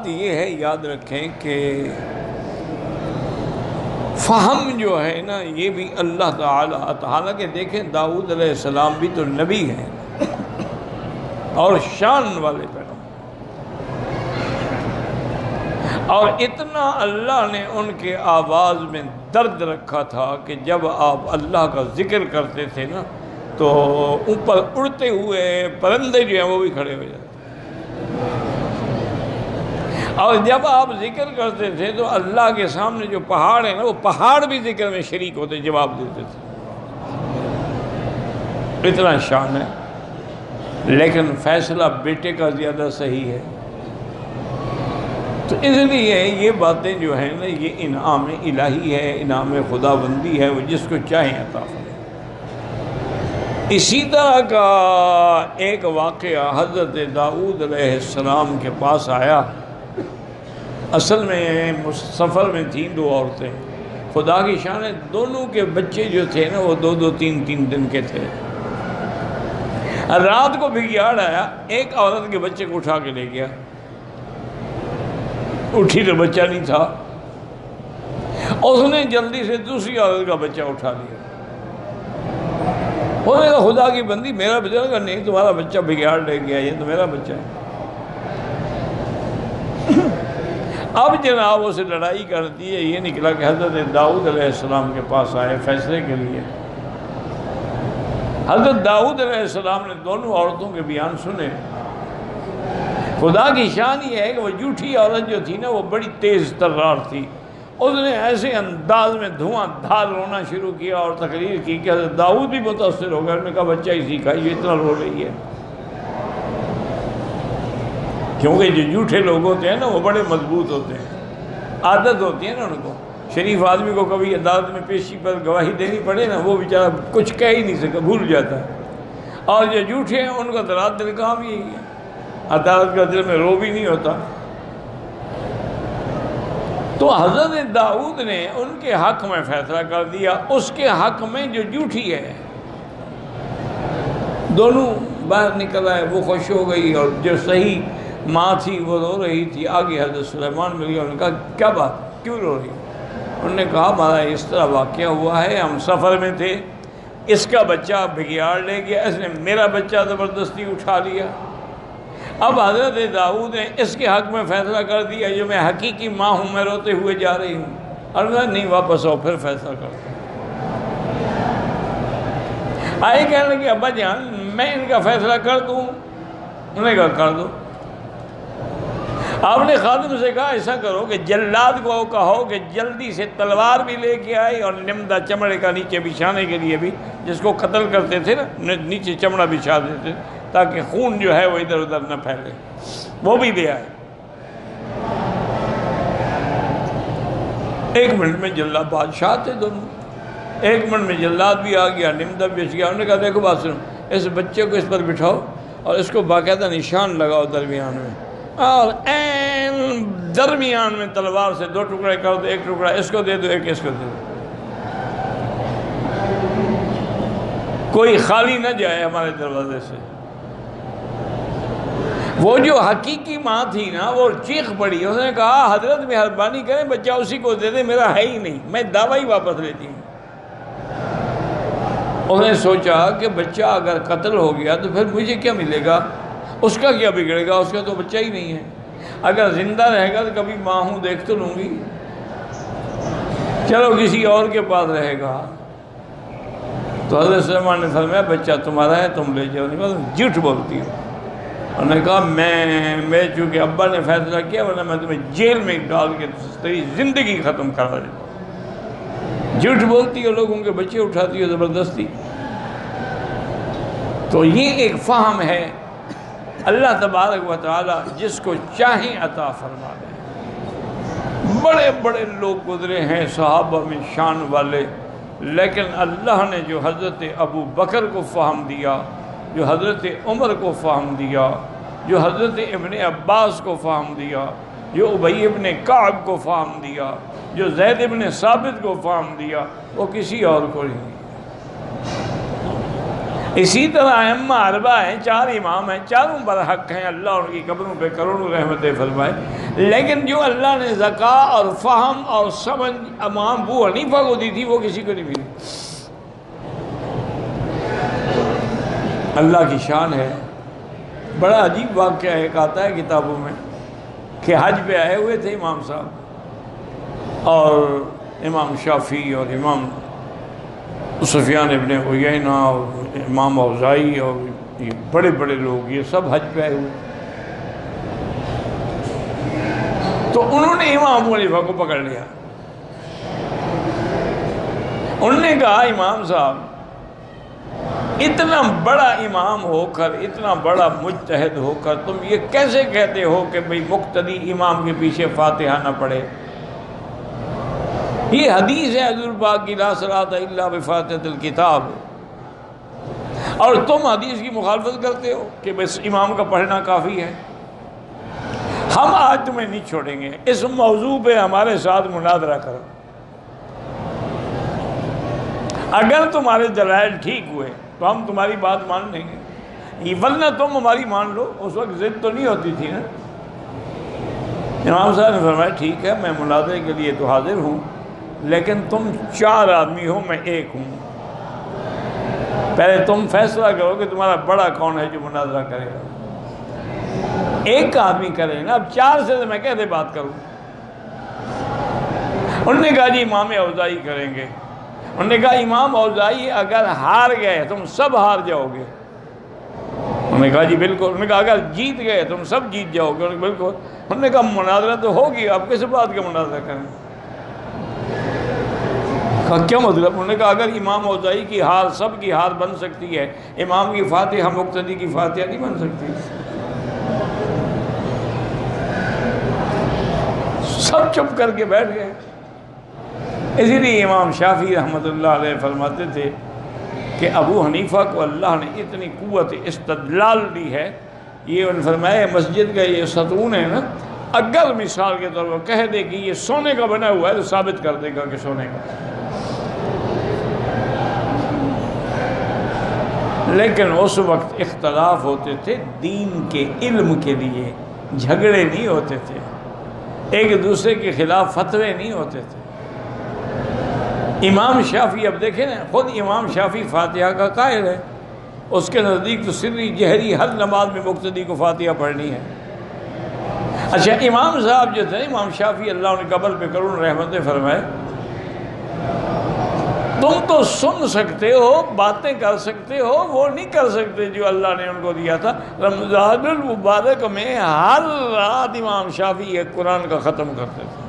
بات یہ ہے، یاد رکھیں کہ فہم جو ہے نا یہ بھی اللہ تعالیٰ کے، دیکھیں داؤد علیہ السلام بھی تو نبی ہیں اور شان والے پیغمبر، اور اتنا اللہ نے ان کے آواز میں درد رکھا تھا کہ جب آپ اللہ کا ذکر کرتے تھے نا تو اوپر اڑتے ہوئے پرندے جو ہیں وہ بھی کھڑے ہو جاتے، اور جب آپ ذکر کرتے تھے تو اللہ کے سامنے جو پہاڑ ہیں نا وہ پہاڑ بھی ذکر میں شریک ہوتے، جواب دیتے تھے، اتنا شان ہے۔ لیکن فیصلہ بیٹے کا زیادہ صحیح ہے، تو اس لیے یہ باتیں جو ہیں نا یہ انعام الہی ہے، انعام خدا بندی ہے، وہ جس کو چاہیں عطا فرمائے۔ اسی طرح کا ایک واقعہ حضرت داؤد علیہ السلام کے پاس آیا۔ اصل میں سفر میں تھیں دو عورتیں، خدا کی شان ہے، دونوں کے بچے جو تھے نا وہ دو دو تین تین دن کے تھے۔ رات کو بگیاڑ آیا، ایک عورت کے بچے کو اٹھا کے لے گیا، اٹھی تو بچہ نہیں تھا، اس نے جلدی سے دوسری عورت کا بچہ اٹھا لیا۔ انہوں نے کہا خدا کی بندی میرا بچہ، کہا نہیں تمہارا بچہ بگیاڑ لے گیا، یہ تو میرا بچہ ہے۔ اب جناب اسے لڑائی کر دی ہے، یہ نکلا کہ حضرت داؤد علیہ السلام کے پاس آئے فیصلے کے لیے۔ حضرت داؤد علیہ السلام نے دونوں عورتوں کے بیان سنے۔ خدا کی شان یہ ہے کہ وہ جھوٹی عورت جو تھی نا وہ بڑی تیز ترار تھی، اس نے ایسے انداز میں دھواں دھار رونا شروع کیا اور تقریر کی کہ حضرت داؤد بھی متاثر ہو گیا، انہوں نے کہا بچہ ہی سیکھا، یہ اتنا رو رہی ہے۔ کیونکہ جو جھوٹے لوگ ہوتے ہیں نا وہ بڑے مضبوط ہوتے ہیں، عادت ہوتی ہے نا ان کو۔ شریف آدمی کو کبھی عدالت میں پیشی پر گواہی دینی پڑے نا وہ بیچارہ کچھ کہہ ہی نہیں سکتا، بھول جاتا ہے، اور جو جھوٹے ہیں ان کا تو رات دل کام یہی ہے، عدالت کا دل میں رو بھی نہیں ہوتا۔ تو حضرت داؤد نے ان کے حق میں فیصلہ کر دیا، اس کے حق میں جو جھوٹی ہے۔ دونوں باہر نکل آئے، وہ خوش ہو گئی اور جو صحیح ماں تھی وہ رو رہی تھی۔ آگے حضرت سلیمان مل گیا، انہوں نے کہا کیا بات، کیوں رو رہی؟ انہوں نے کہا ہمارا اس طرح واقعہ ہوا ہے، ہم سفر میں تھے، اس کا بچہ بگیاڑ لے گیا، اس نے میرا بچہ زبردستی اٹھا لیا۔ اب حضرت داؤد نے اس کے حق میں فیصلہ کر دیا، جو میں حقیقی ماں ہوں، میں روتے ہوئے جا رہی ہوں، اور نہیں واپس آؤ پھر فیصلہ کرتا ہوں۔ آئے کہنے لگے ابا جان میں ان کا فیصلہ کر دوں؟ انہوں نے کہا کر دو۔ آپ نے خادم سے کہا ایسا کرو کہ جلاد کو کہو کہ جلدی سے تلوار بھی لے کے آئے اور نمدہ چمڑے کا نیچے بچھانے کے لیے بھی، جس کو قتل کرتے تھے نا نیچے چمڑا بچھا دیتے تاکہ خون جو ہے وہ ادھر ادھر نہ پھیلے، وہ بھی لے آئے۔ 1 منٹ میں جلاد، بادشاہ تھے دونوں، 1 منٹ میں جلاد بھی آ گیا، نمدہ بھی بچ گیا۔ انہوں نے کہا دیکھو بات سنو، اس بچے کو اس پر بٹھاؤ اور اس کو باقاعدہ نشان لگاؤ درمیان میں، اور این درمیان میں تلوار سے 2 ٹکڑے کر دو، 1 ٹکڑا اس کو دے دو، 1 اس کو دے دو، کوئی خالی نہ جائے ہمارے دروازے سے۔ وہ جو حقیقی ماں تھی نا وہ چیخ پڑی، اس نے کہا حضرت مہربانی کریں بچہ اسی کو دے دے، میرا ہے ہی نہیں، میں دعویٰ ہی واپس لیتی ہوں۔ اس نے سوچا کہ بچہ اگر قتل ہو گیا تو پھر مجھے کیا ملے گا، اس کا کیا بگڑے گا، اس کا تو بچہ ہی نہیں ہے، اگر زندہ رہے گا تو کبھی ماں ہوں دیکھ تو لوں گی، چلو کسی اور کے پاس رہے گا۔ تو حضرت سلیمان نے فرمایا بچہ تمہارا ہے، تم لے جاؤ۔ نہیں جھوٹ بولتی ہو۔ انہوں نے کہا میں چونکہ ابا نے فیصلہ کیا ورنہ میں تمہیں جیل میں ڈال کے تیری زندگی ختم کرا دیتا۔ جھوٹ بولتی ہو، لوگوں کے بچے اٹھاتی ہو زبردستی۔ تو یہ ایک فہم ہے، اللہ تبارک و تعالی جس کو چاہیں عطا فرما دے۔ بڑے بڑے لوگ گزرے ہیں صحابہ میں شان والے، لیکن اللہ نے جو حضرت ابو بکر کو فہم دیا، جو حضرت عمر کو فہم دیا، جو حضرت ابن عباس کو فہم دیا، جو ابی ابن کعب کو فہم دیا، جو زید ابن ثابت کو فہم دیا، وہ کسی اور کو نہیں۔ اسی طرح ائمہ اربعہ ہیں، 4 امام ہیں، چاروں برحق ہیں، اللہ ان کی قبروں پہ کروڑوں رحمتیں فرمائے، لیکن جو اللہ نے ذکا اور فہم اور سمجھ امام ابو حنیفہ کو دی تھی وہ کسی کو نہیں ملی۔ اللہ کی شان ہے۔ بڑا عجیب واقعہ ایک آتا ہے کتابوں میں کہ حج پہ آئے ہوئے تھے امام صاحب، اور امام شافعی اور امام سفیان ابن عیینہ اور امام اوزاعی اور یہ بڑے بڑے لوگ، یہ سب حج پہ آئے ہوئے۔ تو انہوں نے امام ابو حنیفہ کو پکڑ لیا، انہوں نے کہا امام صاحب اتنا بڑا امام ہو کر، اتنا بڑا مجتہد ہو کر تم یہ کیسے کہتے ہو کہ بھئی مقتدی امام کے پیچھے فاتحہ نہ پڑھے؟ یہ حدیث ہے حضور پاک کی لا صلاۃ الا بفاتحۃ الکتاب، اور تم حدیث کی مخالفت کرتے ہو کہ بس امام کا پڑھنا کافی ہے۔ ہم آج تمہیں نہیں چھوڑیں گے، اس موضوع پہ ہمارے ساتھ مناظرہ کرو، اگر تمہارے دلائل ٹھیک ہوئے تو ہم تمہاری بات مان لیں گے، ورنہ تم ہماری مان لو۔ اس وقت ضد تو نہیں ہوتی تھی نا۔ امام صاحب نے فرمایا ٹھیک ہے، میں مناظرے کے لیے تو حاضر ہوں، لیکن تم 4 آدمی ہو، میں 1 ہوں، پہلے تم فیصلہ کرو کہ تمہارا بڑا کون ہے جو مناظرہ کرے گا۔ 1 آدمی کرے نا، اب 4 سے میں کیسے بات کروں؟ انہوں نے کہا جی امام اوزاعی کریں گے۔ انہوں نے کہا امام اوزاعی اگر ہار گئے تم سب ہار جاؤ گے۔ انہوں نے کہا جی بالکل۔ انہوں نے کہا اگر جیت گئے تم سب جیت جاؤ گے۔ انہوں نے بالکل۔ انہوں نے کہا مناظرہ تو ہوگی، آپ کس بات کا مناظرہ کریں؟ کہا کیا مطلب؟ انہوں نے کہا اگر امام اوزاعی کی ہار سب کی ہار بن سکتی ہے، امام کی فاتحہ مقتدی کی فاتحہ نہیں بن سکتی؟ سب چپ کر کے بیٹھ گئے۔ اسی لیے امام شافعی رحمۃ اللہ علیہ فرماتے تھے کہ ابو حنیفہ کو اللہ نے اتنی قوت استدلال دی ہے، یہ انہوں نے فرمایا مسجد کا یہ ستون ہے نا، اگر مثال کے طور پر کہہ دے کہ یہ سونے کا بنا ہوا ہے تو ثابت کر دے گا کہ سونے کا۔ لیکن اس وقت اختلاف ہوتے تھے دین کے علم کے لیے، جھگڑے نہیں ہوتے تھے، ایک دوسرے کے خلاف فتوے نہیں ہوتے تھے۔ امام شافعی اب دیکھیں نا، خود امام شافعی فاتحہ کا قائل ہے، اس کے نزدیک تو سری جہری ہر نماز میں مقتدی کو فاتحہ پڑھنی ہے۔ اچھا امام صاحب جو تھے امام شافعی اللہ نے قبر پہ کروڑ رحمتیں فرمائے، تم تو سن سکتے ہو، باتیں کر سکتے ہو، وہ نہیں کر سکتے جو اللہ نے ان کو دیا تھا۔ رمضان المبارک میں ہر رات امام شافعی ایک قرآن کا ختم کرتے تھے۔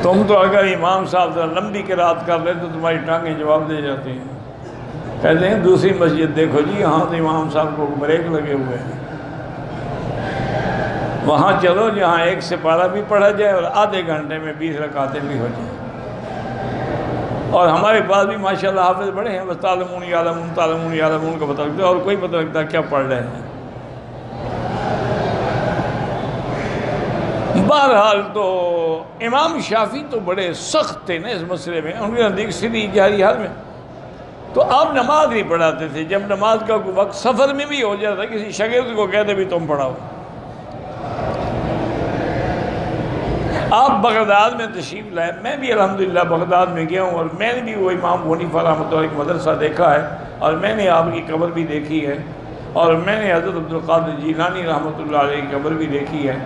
تم تو اگر امام صاحب ذرا لمبی قرات کر لیں تو تمہاری ٹانگیں جواب دے جاتی ہیں۔ کہتے ہیں دوسری مسجد دیکھو جی، یہاں تو امام صاحب کو بریک لگے ہوئے ہیں، وہاں چلو جہاں 1 سپارہ بھی پڑھا جائے اور آدھے گھنٹے میں 20 رکعتیں بھی ہو جائیں۔ اور ہمارے پاس بھی ماشاءاللہ حافظ بڑے ہیں، بس تعلمون یعلمون تعلمون یعلمون کا پتہ لگتا ہے، اور کوئی پتہ لگتا ہے کیا پڑھ رہے ہیں۔ بہرحال تو امام شافعی تو بڑے سخت تھے نا اس مسئلے میں، ان کے نزدیک سری جہری حال میں تو آپ نماز نہیں پڑھاتے تھے۔ جب نماز کا کوئی وقت سفر میں بھی ہو جاتا، کسی شاگرد کو کہتے بھی تم پڑھاؤ۔ آپ بغداد میں تشریف لائے، میں بھی الحمدللہ بغداد میں گیا ہوں، اور میں نے بھی وہ امام ابو حنیفہ رحمۃ اللہ کا مدرسہ دیکھا ہے، اور میں نے آپ کی قبر بھی دیکھی ہے، اور میں نے حضرت عبدالقادر جیلانی رحمۃ اللہ علیہ کی قبر بھی دیکھی ہے۔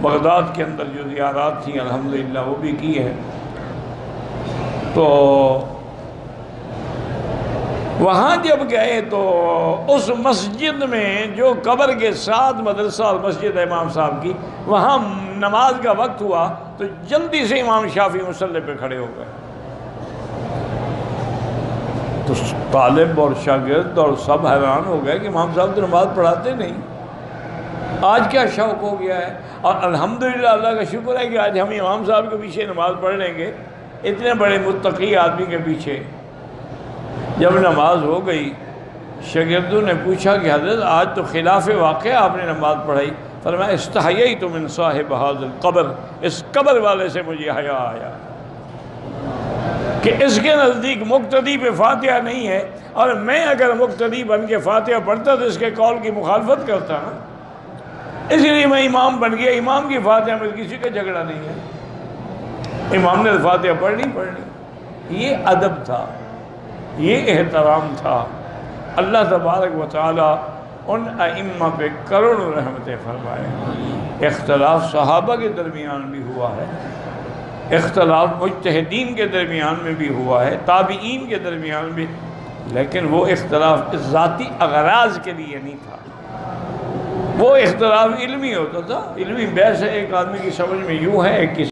بغداد کے اندر جو زیارات تھیں الحمدللہ وہ بھی کی ہے۔ تو وہاں جب گئے تو اس مسجد میں جو قبر کے ساتھ مدرسہ اور مسجد امام صاحب کی، وہاں نماز کا وقت ہوا تو جلدی سے امام شافعی مصلی پہ کھڑے ہو گئے۔ تو طالب اور شاگرد اور سب حیران ہو گئے کہ امام صاحب تو نماز پڑھاتے نہیں، آج کیا شوق ہو گیا ہے۔ اور الحمدللہ اللہ کا شکر ہے کہ آج ہم امام صاحب کے پیچھے نماز پڑھ لیں گے، اتنے بڑے متقی آدمی کے پیچھے۔ جب نماز ہو گئی، شاگردوں نے پوچھا کہ حضرت آج تو خلاف واقعہ آپ نے نماز پڑھائی۔ فرمایا استحییت من صاحب ھذا القبر، اس قبر والے سے مجھے حیا آیا۔ کہ اس کے نزدیک مقتدی پہ فاتحہ نہیں ہے، اور میں اگر مقتدی بن کے فاتحہ پڑھتا تو اس کے قول کی مخالفت کرتا نا، اس لیے میں امام بن گیا۔ امام کی فاتحہ میں کسی کا جھگڑا نہیں ہے، امام نے فاتحہ پڑھنی۔ یہ ادب تھا، یہ احترام تھا۔ اللہ تبارک و تعالی ان ائمہ پہ کروڑوں رحمتیں فرمائے۔ اختلاف صحابہ کے درمیان بھی ہوا ہے، اختلاف مجتہدین کے درمیان میں بھی ہوا ہے، تابعین کے درمیان بھی، لیکن وہ اختلاف ذاتی اغراض کے لیے نہیں تھا، وہ اختلاف علمی ہوتا تھا۔ علمی بحث ہے، ایک آدمی کی سمجھ میں یوں ہے، ایک کی